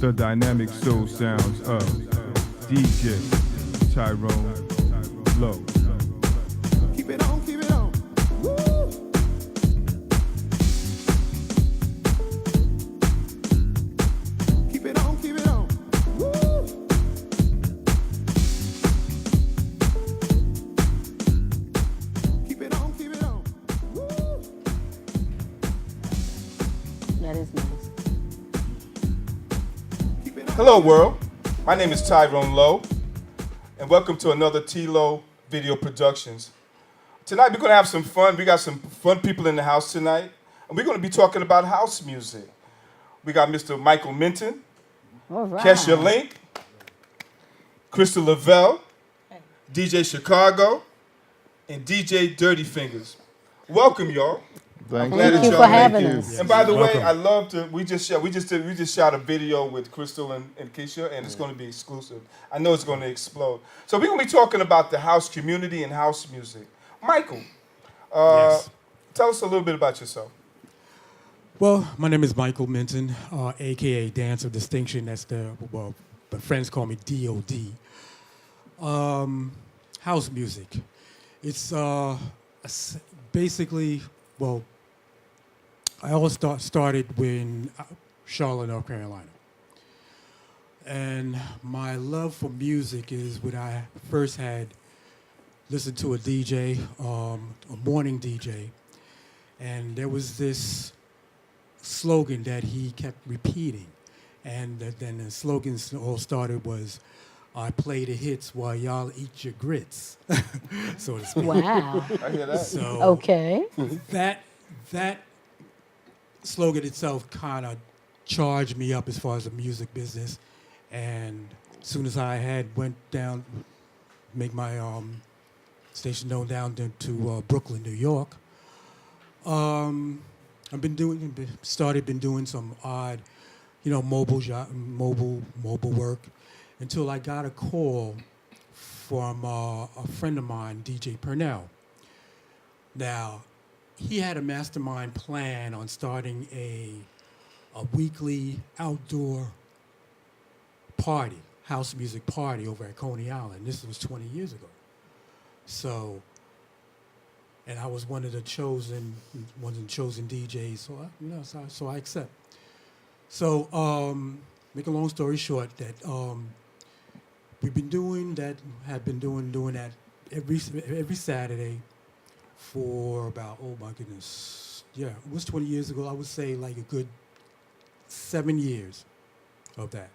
the dynamic soul sounds of DJ Tyrone Lowe. Keep it on, keep it on. Woo! Keep it on, keep it on. Woo! Keep it on, keep it on. Woo! That is nice. Hello world, my name is Tyrone Lowe, and welcome to another T-Lo Video Productions. Tonight we're going to have some fun. We got some fun people in the house tonight, and we're going to be talking about house music. We got Mr. Michael Minton, All right. KISCHA Link, Krystal LEVELL, DJ Chicago, and DJ Dirty Fingers. Welcome y'all. Thank Thank you y'all for made having it. us. And by the way, I love to. We just shot a video with Krystal and KISCHA, and it's going to be exclusive. I know it's going to explode. So we're going to be talking about the house community and house music. Michael, Yes. tell us a little bit about yourself. Well, my name is Michael Minton, a.k.a. Dance of Distinction. That's but friends call me D.O.D. House music. It's basically, well, I all started in Charlotte, North Carolina. And my love for music is when I first had listened to a DJ, a morning DJ, and there was this slogan that he kept repeating. And then the slogan all started was, I play the hits while y'all eat your grits, so to speak. Wow. I hear that. So Okay. that slogan itself kind of charged me up as far as the music business. And as soon as I went down, make my station known down to Brooklyn, New York, I've been doing some odd, mobile work until I got a call from a friend of mine, DJ Purnell. Now, he had a mastermind plan on starting a weekly outdoor party, house music party over at Coney Island. This was 20 years ago. So, and I was one of the chosen DJs, so I accept. So, make a long story short, that we've been doing that, have been doing that every Saturday for about, oh my goodness, yeah, it was 20 years ago. I would say like a good 7 years of that.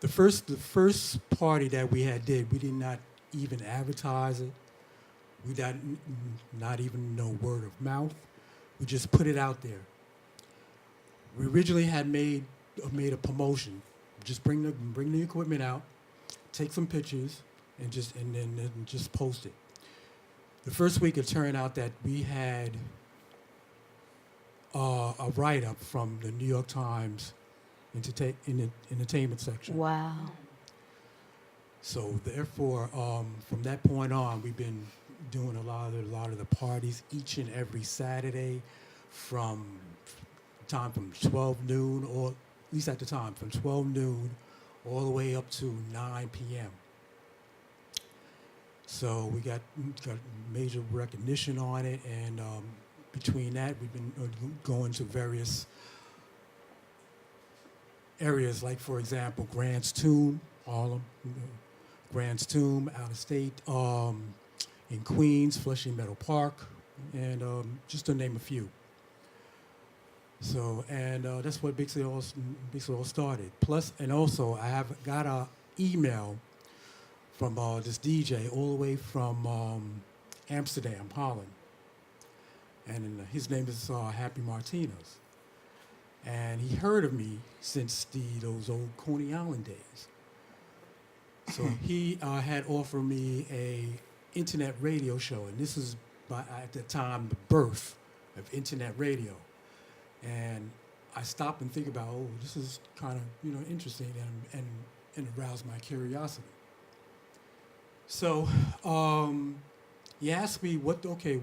The first party that we did, we did not even advertise it. We not even know word of mouth. We just put it out there. We originally had made a promotion. Just bring the equipment out, take some pictures, and then just post it. The first week, it turned out that we had a write-up from the New York Times entertainment section. Wow. So therefore, from that point on, we've been doing a lot of the parties each and every Saturday, from 12 noon, or at least at the time, from 12 noon all the way up to 9 p.m. So we got major recognition on it, and between that, we've been going to various areas, like, for example, Grant's Tomb, Harlem, Grant's Tomb, out of state, in Queens, Flushing Meadow Park, and just to name a few. So, and that's what basically all started. Plus, and also, I have got an email from this DJ all the way from Amsterdam, Holland. And his name is Happy Martinez. And he heard of me since those old Coney Island days. So he had offered me a internet radio show, and this is at the time the birth of internet radio. And I stopped and think about, this is kind of interesting, and it aroused my curiosity. So he asked me what day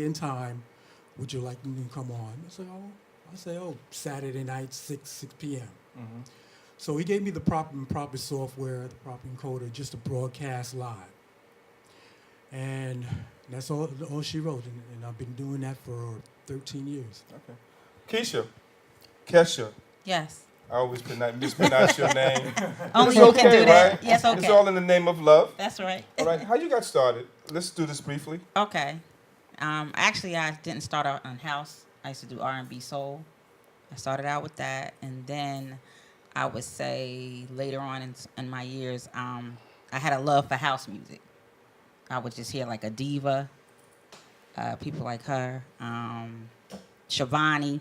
and time would you like me to come on? I said, I say, Saturday night, 6 p.m. So he gave me the proper software, the proper encoder, just to broadcast live. And that's all she wrote, and I've been doing that for 13 years. Okay. KISCHA. Yes. I always mispronounce your name. Only It's you okay, can do that. right? Yes, okay. It's all in the name of love. That's right. All right. How you got started? Let's do this briefly. Okay. Actually, I didn't start out on house. I used to do R&B soul. I started out with that, and then I would say later on in my years, I had a love for house music. I would just hear like a diva, people like her, Shivani,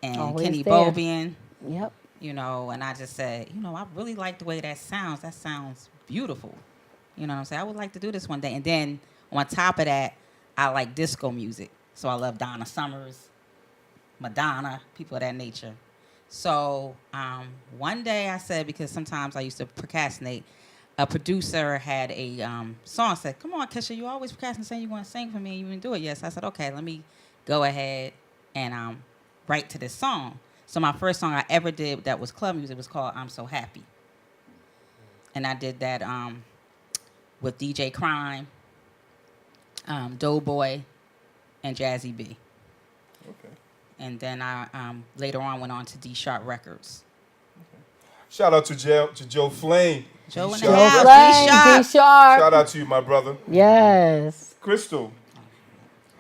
and Always Kenny there. Bobian. Yep. You know, and I just said, I really like the way that sounds. That sounds beautiful. You know what I'm saying? I would like to do this one day. And then on top of that, I like disco music. So I love Donna Summers, Madonna, people of that nature. So one day I said, because sometimes I used to procrastinate, a producer had a song, said, come on, KISCHA, you always procrastinate saying you want to sing for me and you didn't do it yet. So I said, okay, let me go ahead and write to this song. So my first song I ever did that was club music was called I'm So Happy. And I did that with DJ Crime, Doughboy, and Jazzy B. Okay. And then I later on went on to D Sharp Records. Shout out to Joe Flame. Joe in the Joe house, Flame, D Sharp. D-Sharp. Shout out to you, my brother. Yes. Krystal,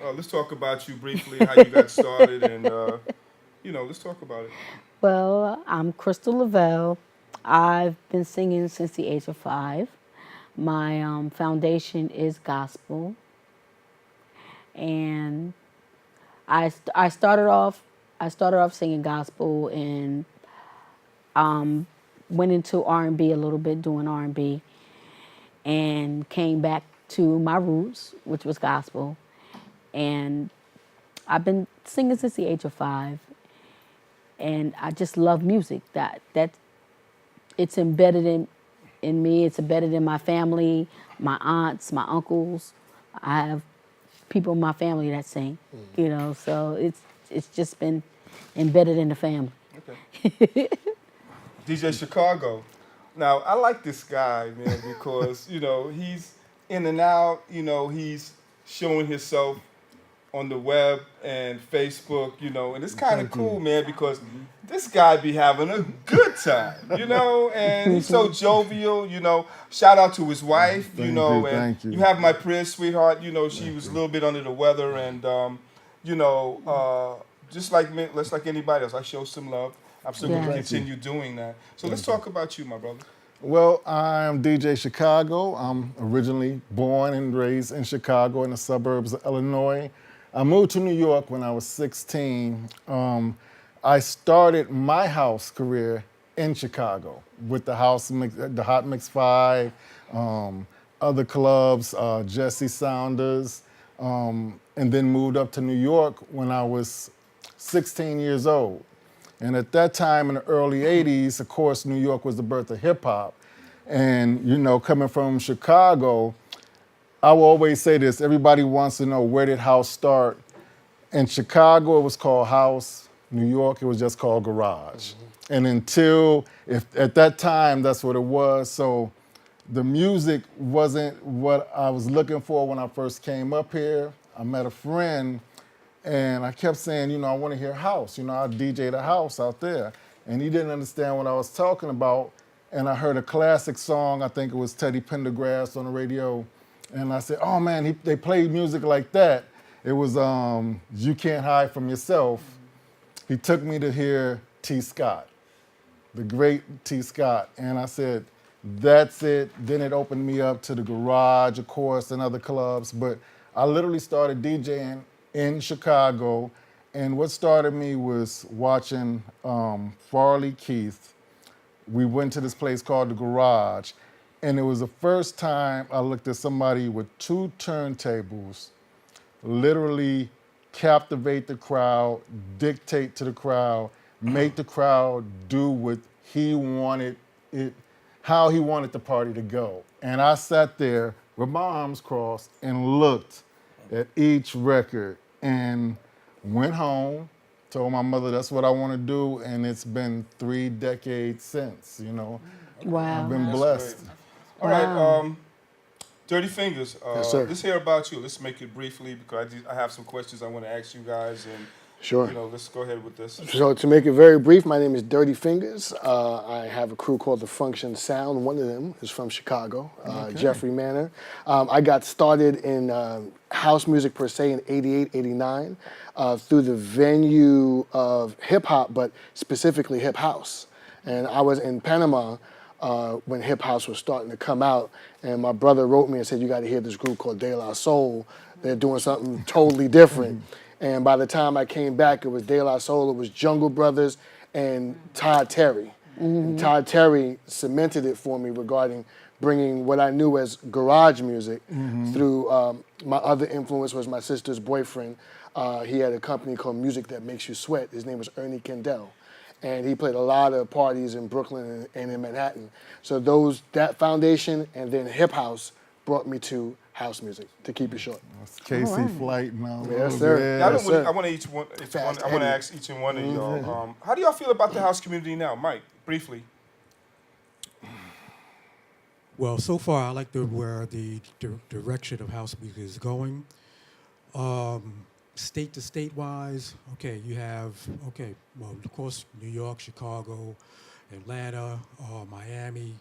let's talk about you briefly, how you got started, and let's talk about it. Well, I'm Krystal LEVELL. I've been singing since the age of 5. My foundation is gospel. And I started off singing gospel and went into R&B a little bit, doing R&B, and came back to my roots, which was gospel. And I've been singing since the age of 5. And I just love music. That it's embedded in me. It's embedded in my family, my aunts, my uncles. I have people in my family that sing, so it's just been embedded in the family. Okay. DJ Chicago. Now, I like this guy, man, because, he's in and out, he's showing himself on the web and Facebook, and it's kind of cool, man, because this guy be having a good time, and he's so jovial, Shout out to his wife, Thank you. You have my prayers, sweetheart. She was a little bit under the weather, and just like anybody else, I show some love. I'm still going to continue doing that. So let's talk about you, my brother. Well, I'm DJ Chicago. I'm originally born and raised in Chicago in the suburbs of Illinois. I moved to New York when I was 16. I started my house career in Chicago with the Hot Mix 5, other clubs, Jesse Saunders, and then moved up to New York when I was 16 years old. And at that time in the early 80s, of course, New York was the birth of hip hop. And, coming from Chicago, I will always say this, everybody wants to know, where did house start? In Chicago, it was called house. New York, it was just called garage. And at that time, that's what it was. So the music wasn't what I was looking for when I first came up here. I met a friend, and I kept saying, I want to hear house. I DJ the house out there. And he didn't understand what I was talking about. And I heard a classic song, I think it was Teddy Pendergrass on the radio. And I said, oh man, they played music like that. It was You Can't Hide From Yourself. He took me to hear T. Scott, the great T. Scott. And I said, that's it. Then it opened me up to the garage, of course, and other clubs. But I literally started DJing in Chicago. And what started me was watching Farley Keith. We went to this place called the Garage. And it was the first time I looked at somebody with 2 turntables literally captivate the crowd, dictate to the crowd, make the crowd do what he wanted it, how he wanted the party to go. And I sat there with my arms crossed and looked at each record and went home told my mother that's what I want to do, and it's been 3 decades since. You know, Wow. I've been That's blessed. great. All right, Dirty Fingers. Yes, sir. Let's hear about you. Let's make it briefly because I have some questions I want to ask you guys, and Sure. you know, let's go ahead with this. So to make it very brief, my name is Dirty Fingers. I have a crew called the Function Sound. One of them is from Chicago, Jeffrey Manor. I got started in house music per se in 88, 89 through the venue of hip hop, but specifically hip house. And I was in Panama when hip house was starting to come out, and my brother wrote me and said, you got to hear this group called De La Soul. They're doing something totally different. And by the time I came back, it was De La Soul, it was Jungle Brothers, and Todd Terry. And Todd Terry cemented it for me regarding bringing what I knew as garage music through my other influence was my sister's boyfriend. He had a company called Music That Makes You Sweat. His name was Ernie Kendall. And he played a lot of parties in Brooklyn and in Manhattan. So that foundation and then hip house brought me to house music, to keep it short. It's Casey Flight and all Yes, those. sir. Now, Yes, sir. I want to ask each and one of y'all. How do y'all feel about the house community now, Mike? Briefly. Well, so far I like where the direction of house music is going. State to state wise, okay, you have, well, of course, New York, Chicago, Atlanta, Miami.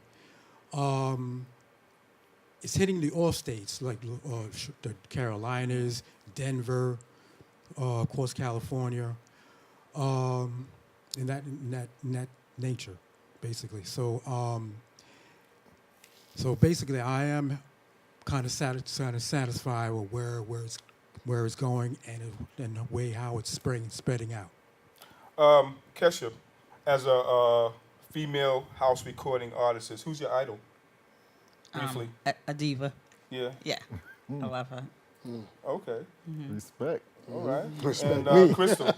It's hitting the all states, like the Carolinas, Denver, of course, California, in that nature, basically. So basically, I am kind of satisfied with where it's going and the way how it's spreading out. KISCHA, as a female house recording artist, who's your idol? Briefly. A diva. Yeah. Yeah, I love her. Okay. Respect. All right. Respect And me. Krystal,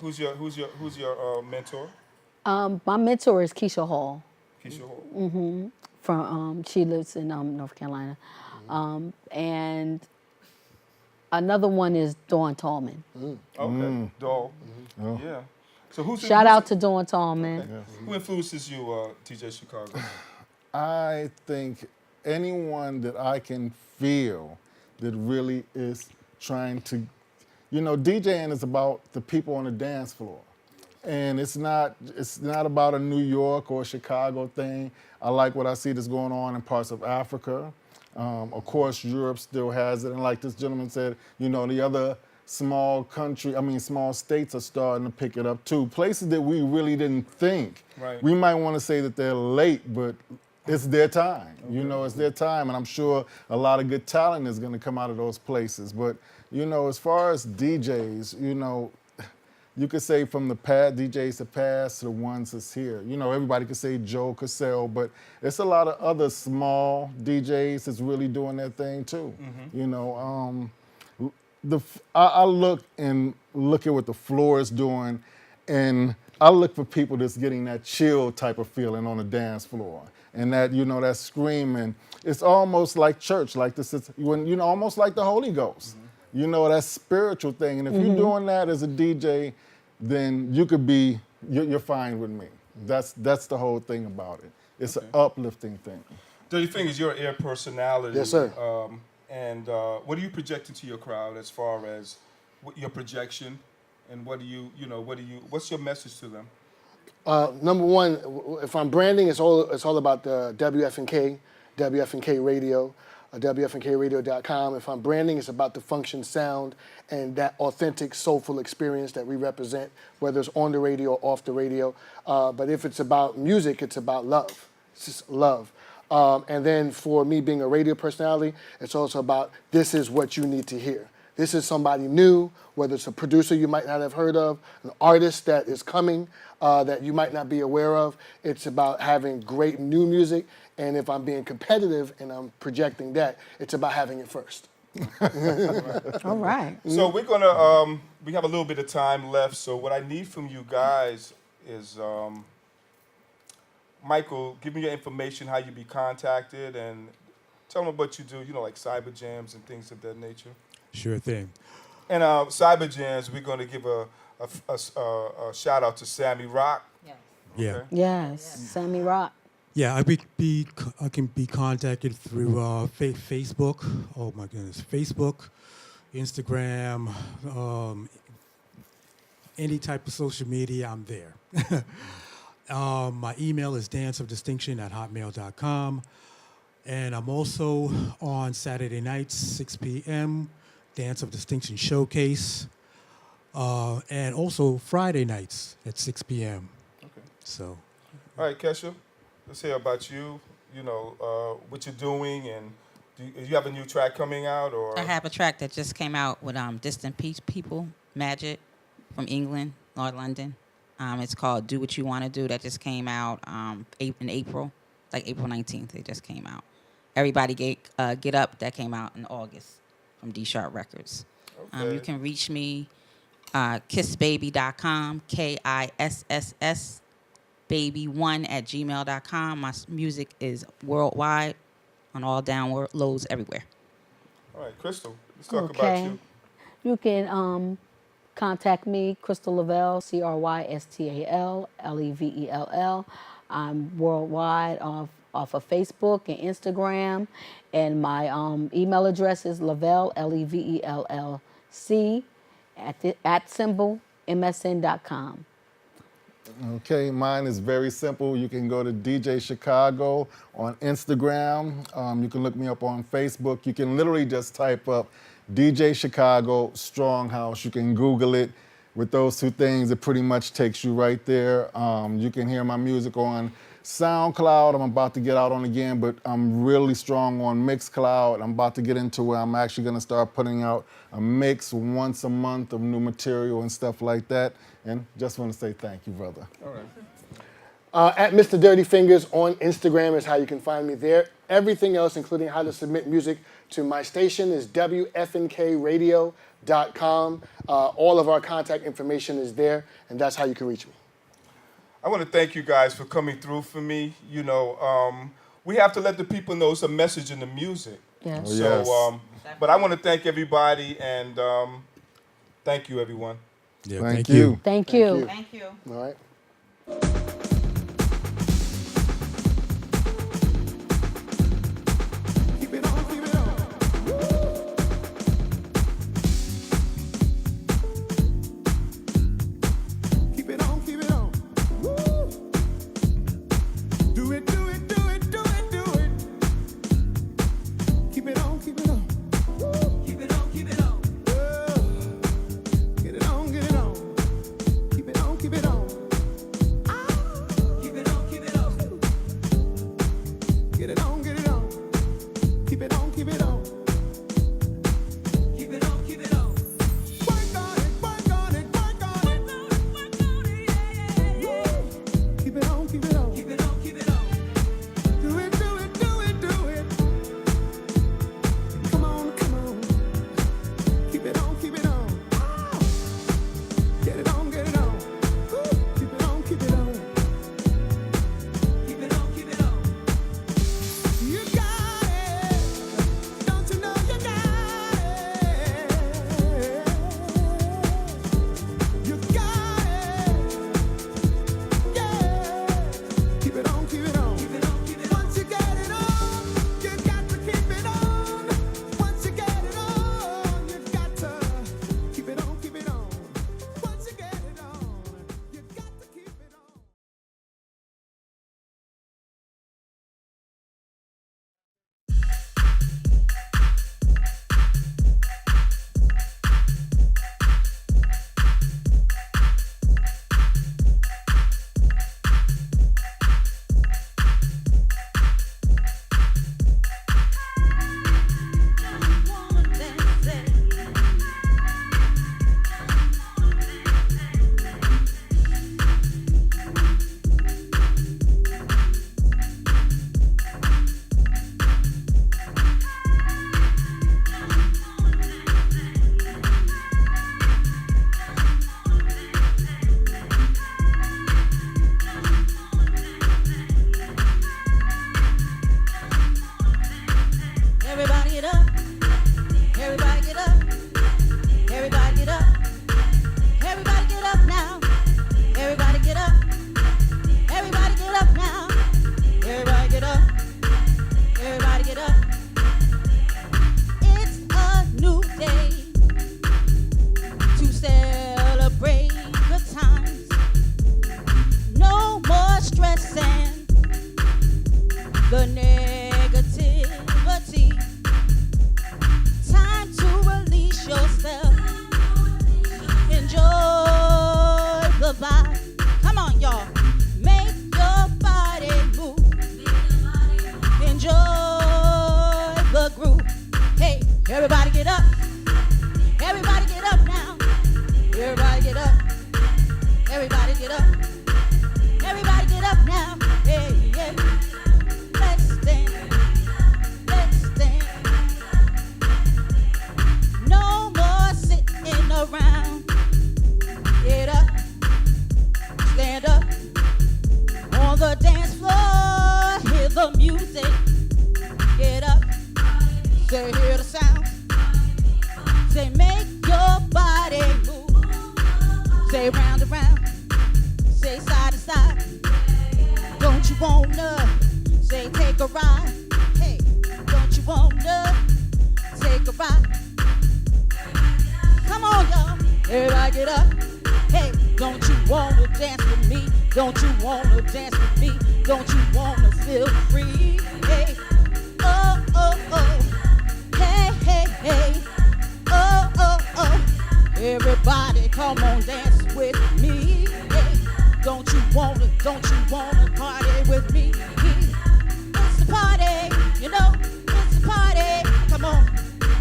who's your mentor? My mentor is KISCHA Hall. KISCHA Hall. From she lives in North Carolina, and another one is Dawn Tallman. Okay. Doll. Yeah. So Shout out to Dawn Tallman. Who influences you, DJ Chicago? I think anyone that I can feel that really is trying to, DJing is about the people on the dance floor. And it's not about a New York or Chicago thing. I like what I see that's going on in parts of Africa. Of course, Europe still has it. And like this gentleman said, the other small states are starting to pick it up too. Places that we really didn't think. Right. We might want to say that they're late, but it's their time. It's their time. And I'm sure a lot of good talent is going to come out of those places. But, as far as DJs, you could say from the past, DJs that passed to the ones that's here. Everybody could say Joe Cassell, but it's a lot of other small DJs that's really doing their thing too. I look at what the floor is doing, and I look for people that's getting that chill type of feeling on the dance floor, and that that screaming. It's almost like church, like this is when almost like the Holy Ghost. That spiritual thing, and if you're doing that as a DJ, then you could be you're fine with me. That's the whole thing about it. It's an uplifting thing. Dirty Fingers, you're an air personality. Yes, sir. And what are you projecting to your crowd as far as your projection, and what's your message to them? Number one, if I'm branding, it's all about the WFNK Radio, WFNKradio.com. If I'm branding, it's about the Function Sound and that authentic, soulful experience that we represent, whether it's on the radio or off the radio. But if it's about music, it's about love. It's just love. And then for me being a radio personality, it's also about this is what you need to hear. This is somebody new, whether it's a producer you might not have heard of, an artist that is coming that you might not be aware of. It's about having great new music. And if I'm being competitive and I'm projecting that, it's about having it first. All right. So we're gonna we have a little bit of time left. So what I need from you guys is Michael, give me your information, how you be contacted, and tell them what you do. Like cyber jams and things of that nature. Sure thing. And cyber jams, we're gonna give a a shout out to Sammy Rock. Yes. Yeah. Okay. Yes, Sammy Rock. Yeah, I can be contacted through Facebook. Oh my goodness, Facebook, Instagram, any type of social media. I'm there. My email is danceofdistinction@hotmail.com, and I'm also on Saturday nights, 6 p.m. Dance of Distinction Showcase, and also Friday nights at 6 p.m. Okay. So. All right, Kesha, let's hear about you. You know what you're doing, and do you have a new track coming out, or? I have a track that just came out with Distant People, Magic, from England, North London. It's called Do What You Want to Do. That just came out in April, like April 19th. It just came out. Everybody Get Up, that came out in August from D Sharp Records. Okay. You can reach me, kissbaby.com, KISSS, baby1@gmail.com. My music is worldwide on all downloads everywhere. All right, Krystal, let's talk about Okay. you. You can contact me, Krystal Lavelle, Krystal Levell. I'm worldwide off of Facebook and Instagram, and my email address is Lavelle, LEVELLC @MSN.com. Okay, mine is very simple. You can go to DJ Chicago on Instagram. You can look me up on Facebook. You can literally just type up DJ Chicago Stronghouse. You can Google it. With those two things, it pretty much takes you right there. You can hear my music on SoundCloud. I'm about to get out on again, but I'm really strong on Mixcloud. I'm about to get into where I'm actually going to start putting out a mix once a month of new material and stuff like that. And just want to say thank you, brother. All right. At Mr. Dirty Fingers on Instagram is how you can find me there. Everything else, including how to submit music to my station, is WFNKradio.com. All of our contact information is there, and that's how you can reach me. I want to thank you guys for coming through for me. You know, we have to let the people know it's a message in the music. Yes. Oh, So, yes. but I want to thank everybody, and thank you, everyone. Yeah, Thank you. Thank you. Thank you. All right. Keep it on, keep it on. Keep it on, keep it on. Do it, do it, do it, do it, do it. Keep it on, keep it on. Keep it on, keep it on. Get it on, get it on. Keep it on, keep it on. Everybody get up. Hey, don't you wanna dance with me? Don't you wanna dance with me? Don't you wanna feel free? Hey, oh, oh, oh. Hey, hey, hey. Oh, oh, oh. Everybody come on dance with me. Hey, don't you wanna party with me? It's the party, you know, it's the party. Come on,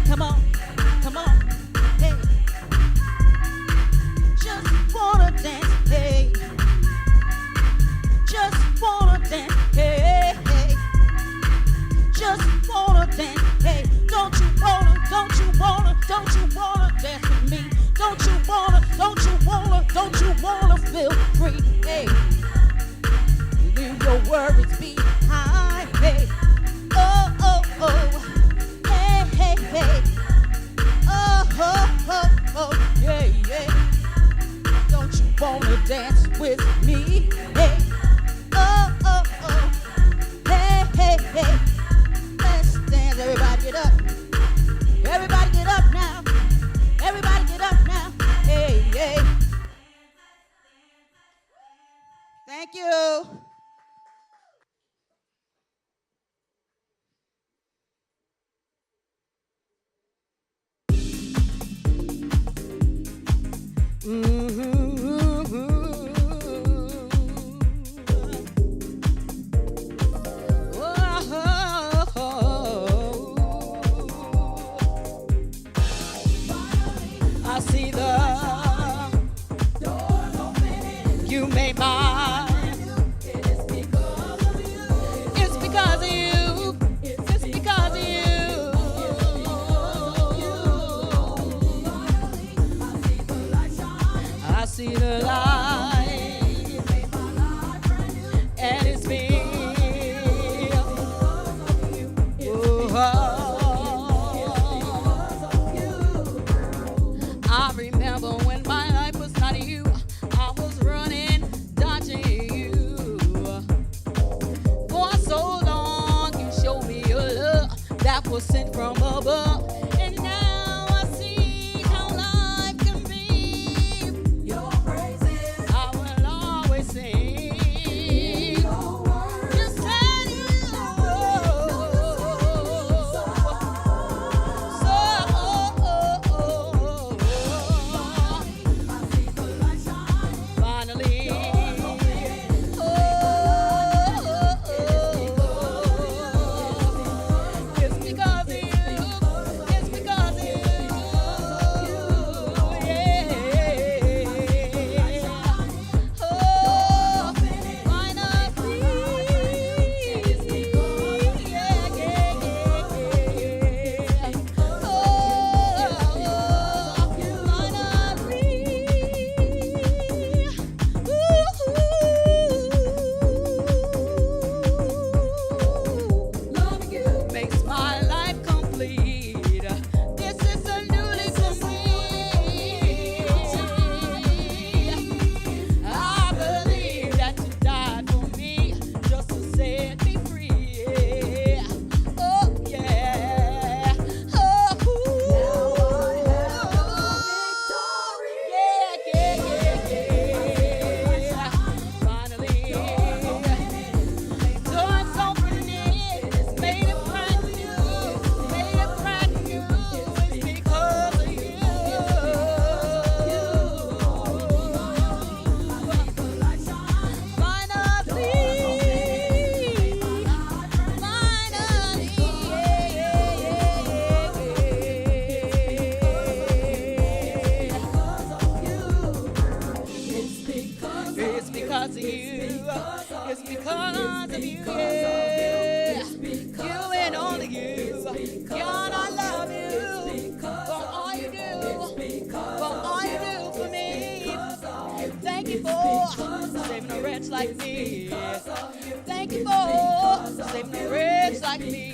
come on, come on. Hey, just wanna dance, hey. Just wanna dance, hey, hey. Just wanna dance, hey. Don't you wanna dance with me? Don't you wanna feel free, hey. Leave your worries behind, hey. Oh, oh, oh. Hey, hey, hey. Oh, oh, oh, oh. Yeah, yeah. Don't you wanna dance with me? Hey. Oh, oh, oh. Hey, hey, hey. Let's dance. Everybody get up. Everybody get up now. Everybody get up now. Hey, hey. Thank you. I see the door opening. You made mine. It's because of you. It's because of you. It's because of you. I see the light. You made my life brand new. And it's me. I remember when my life was not you. I was running, dodging you. For so long, you showed me your love that was sent from above. And now I see how life can be. Your praises I will always sing. Your word just tell you. Finally, it's because of you. It's because of you. Yeah. Oh, finally. Yeah, yeah, yeah. Oh, finally. Makes my life complete. This is a new leaf for me. I believe that you died for me just to set me free. Oh yeah. Oh. Yeah, yeah, yeah, yeah. Finally. Doing something new, made it brand new, made it brand new. It's because of you. Finally, it's because of you. It's because of you. Yeah. You and only you. God, I love you for all you do. For all you do for me. Thank you for saving a wretch like me. Thank you for saving a wretch like me.